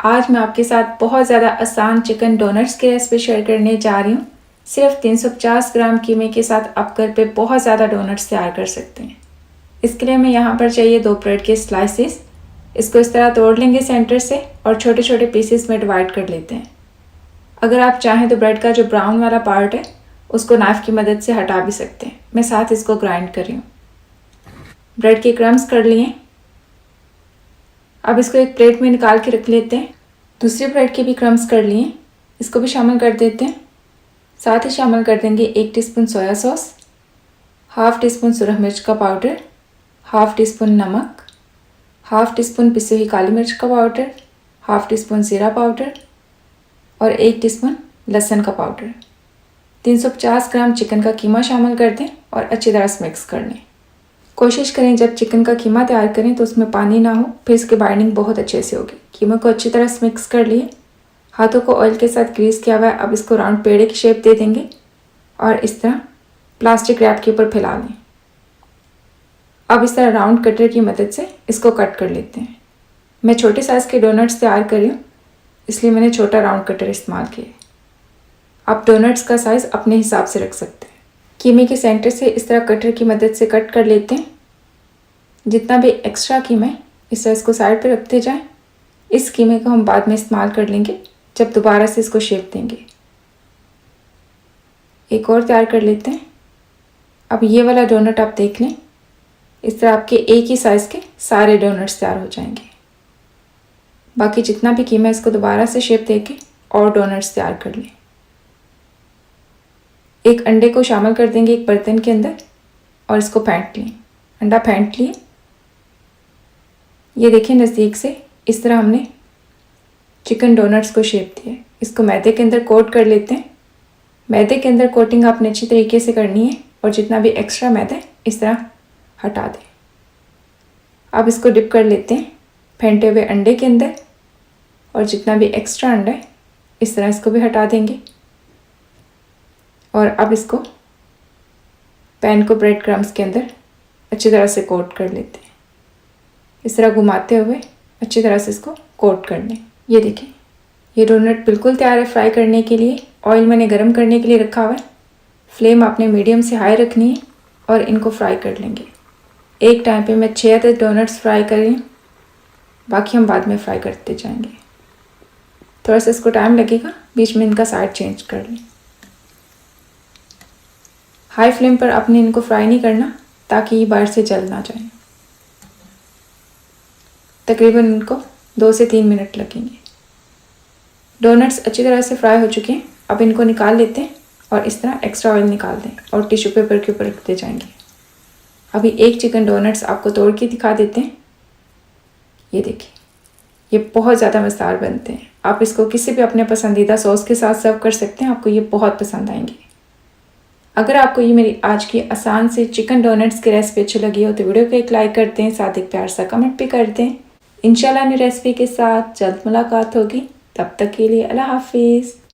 आज मैं आपके साथ बहुत ज़्यादा आसान चिकन डोनट्स की रेसिपी शेयर करने जा रही हूँ। सिर्फ 350 ग्राम कीमे के साथ आप घर पे बहुत ज़्यादा डोनट्स तैयार कर सकते हैं। इसके लिए हमें यहाँ पर चाहिए 2 ब्रेड के स्लाइसेस। इसको इस तरह तोड़ लेंगे सेंटर से और छोटे छोटे पीसेस में डिवाइड कर लेते हैं। अगर आप चाहें तो ब्रेड का जो ब्राउन वाला पार्ट है उसको नाइफ़ की मदद से हटा भी सकते हैं। मैं साथ इसको ग्राइंड कर रही हूँ। ब्रेड के क्रम्स कर लिए। अब इसको एक प्लेट में निकाल के रख लेते हैं। दूसरे ब्रेड के भी क्रम्स कर लिए, इसको भी शामिल कर देते हैं। साथ ही शामिल कर देंगे 1 teaspoon soya sauce, half teaspoon सुरख मिर्च का पाउडर, हाफ टी स्पून नमक, हाफ टी स्पून पिसी हुई काली मिर्च का पाउडर, हाफ टी स्पून जीरा पाउडर और 1 टीस्पून लहसुन का पाउडर। 350 ग्राम चिकन का कीमा शामिल कर दें और अच्छी तरह से मिक्स कर लें। कोशिश करें जब चिकन का कीमा तैयार करें तो उसमें पानी ना हो, फिर इसकी बाइंडिंग बहुत अच्छे से होगी। कीमा को अच्छी तरह से मिक्स कर लिए। हाथों को ऑयल के साथ ग्रीस किया हुआ है। अब इसको राउंड पेड़े की शेप दे देंगे और इस तरह प्लास्टिक रैप के ऊपर फैला लें। अब इस तरह राउंड कटर की मदद से इसको कट कर लेते हैं। मैं छोटे साइज़ के डोनट्स तैयार कर रही हूँ, इसलिए मैंने छोटा राउंड कटर इस्तेमाल किया। आप डोनट्स का साइज़ अपने हिसाब से रख सकते हैं। कीमे के सेंटर से इस तरह कटर की मदद से कट कर लेते हैं। जितना भी एक्स्ट्रा कीमा है इस तरह इसको साइड पे रखते जाएं। इस कीमे को हम बाद में इस्तेमाल कर लेंगे जब दोबारा से इसको शेप देंगे। एक और तैयार कर लेते हैं। अब ये वाला डोनट आप देख लें, इस तरह आपके एक ही साइज़ के सारे डोनट्स तैयार हो जाएंगे। बाकी जितना भी कीमा है इसको दोबारा से शेप देके और डोनट्स तैयार कर लें। एक अंडे को शामिल कर देंगे एक बर्तन के अंदर और इसको फेंट लें। अंडा फेंट लिए। ये देखिए नज़दीक से इस तरह हमने चिकन डोनट्स को शेप दिया है। इसको मैदे के अंदर कोट कर लेते हैं। मैदे के अंदर कोटिंग आपने अच्छी तरीके से करनी है और जितना भी एक्स्ट्रा मैदा है इस तरह हटा दें। अब इसको डिप कर लेते हैं फेंटे हुए अंडे के अंदर और जितना भी एक्स्ट्रा अंडा है इस तरह इसको भी हटा देंगे। और अब इसको पैन को ब्रेड क्रम्स के अंदर अच्छी तरह से कोट कर लेते हैं। इस तरह घुमाते हुए अच्छी तरह से इसको कोट कर लें। ये देखिए ये डोनट बिल्कुल तैयार है फ्राई करने के लिए। ऑयल मैंने गरम करने के लिए रखा हुआ है। फ्लेम आपने मीडियम से हाई रखनी है और इनको फ्राई कर लेंगे। एक टाइम पे मैं 6 अदद डोनट्स फ्राई कर रही हूँ, बाकी हम बाद में फ्राई करते जाएंगे। थोड़ा सा इसको टाइम लगेगा, बीच में इनका साइड चेंज कर लें। हाई फ्लेम पर आपने इनको फ्राई नहीं करना ताकि ये बाहर से जल ना जाए। तकरीबन इनको 2 से 3 मिनट लगेंगे। डोनट्स अच्छी तरह से फ्राई हो चुके हैं। अब इनको निकाल लेते हैं और इस तरह एक्स्ट्रा ऑयल निकाल दें और टिश्यू पेपर के ऊपर रखते जाएंगे। अभी एक चिकन डोनट्स आपको तोड़ के दिखा देते हैं। ये देखिए ये बहुत ज़्यादा मज़ेदार बनते हैं। आप इसको किसी भी अपने पसंदीदा सॉस के साथ सर्व कर सकते हैं। आपको ये बहुत पसंद आएंगे। अगर आपको ये मेरी आज की आसान से चिकन डोनट्स की रेसिपी अच्छी लगी हो तो वीडियो को एक लाइक करते हैं, साथ एक प्यार सा कमेंट भी करते हैं। इंशाल्लाह नई रेसिपी के साथ जल्द मुलाकात होगी। तब तक के लिए अल्लाह हाफिज़।